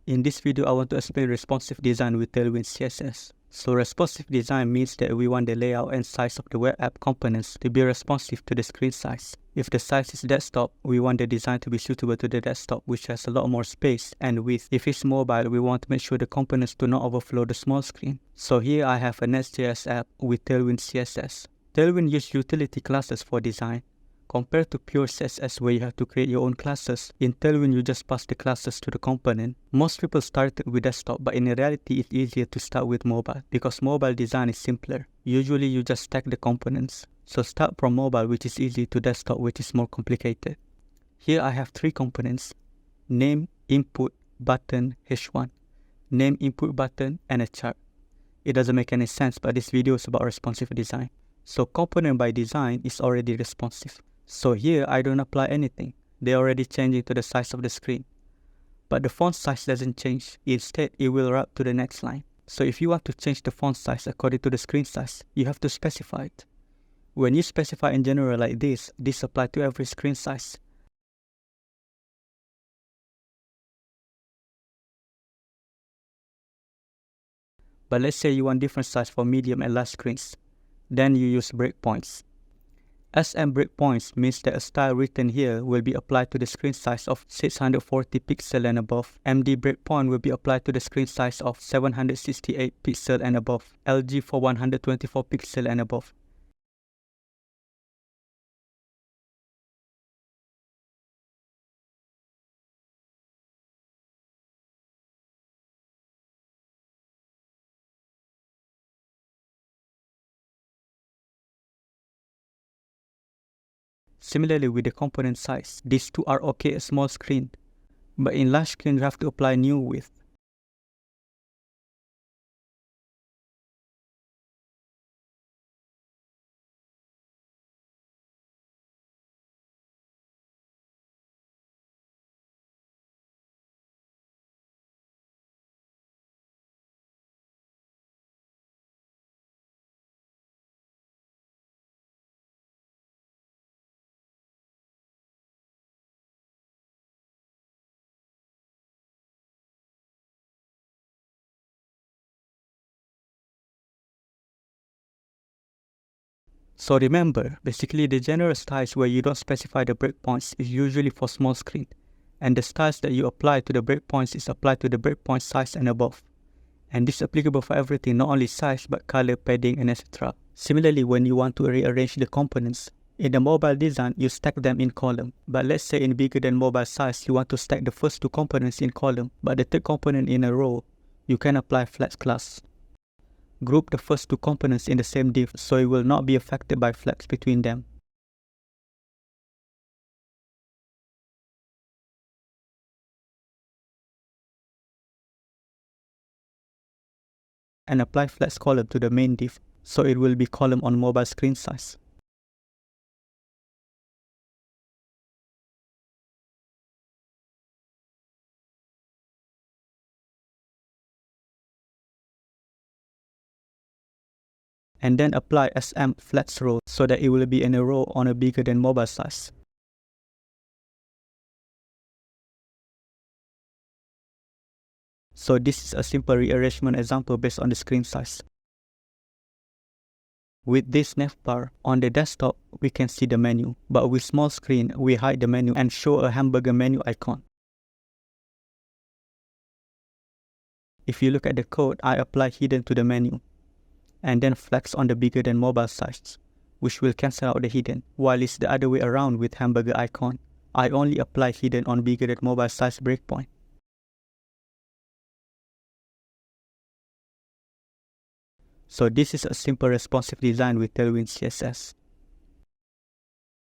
In this video, I want to explain responsive design with Tailwind CSS. So responsive design means that we want the layout and size of the web app components to be responsive to the screen size. If the size is desktop, we want the design to be suitable to the desktop, which has a lot more space and width. If it's mobile, we want to make sure the components do not overflow the small screen. So here I have a Nest.js app with Tailwind CSS. Tailwind uses utility classes for design. Compared to pure CSS where you have to create your own classes, in Tailwind you just pass the classes to the component. Most people started with desktop, but in reality it's easier to start with mobile because mobile design is simpler. Usually you just stack the components. So start from mobile, which is easy, to desktop, which is more complicated. Here I have three components: name, input, button, h1. Name, input, button, and a chart. It doesn't make any sense, but this video is about responsive design. So component by design is already responsive. So here I don't apply anything. They already changing to the size of the screen. But the font size doesn't change. Instead, it will wrap to the next line. So if you want to change the font size according to the screen size, you have to specify it. When you specify in general like this applies to every screen size. But let's say you want different size for medium and large screens. Then you use breakpoints. SM breakpoints means that a style written here will be applied to the screen size of 640 pixels and above. MD breakpoint will be applied to the screen size of 768 pixels and above. LG for 124 pixels and above. Similarly with the component size, these two are okay at small screen, but in large screen you have to apply new width. So remember, basically the general styles where you don't specify the breakpoints is usually for small screen, and the styles that you apply to the breakpoints is applied to the breakpoint size and above. And this is applicable for everything, not only size but color, padding, and etc. Similarly, when you want to rearrange the components, in the mobile design, you stack them in column. But let's say in bigger than mobile size, you want to stack the first two components in column, but the third component in a row, you can apply flex class. Group the first two components in the same div so it will not be affected by flex between them. And apply flex column to the main div so it will be column on mobile screen size. And then apply SM flex row so that it will be in a row on a bigger than mobile size. So this is a simple rearrangement example based on the screen size. With this navbar, on the desktop, we can see the menu, but with small screen, we hide the menu and show a hamburger menu icon. If you look at the code, I apply hidden to the menu, and then flex on the bigger than mobile size, which will cancel out the hidden, while it's the other way around with hamburger icon. I only apply hidden on bigger than mobile size breakpoint. So this is a simple responsive design with Tailwind CSS.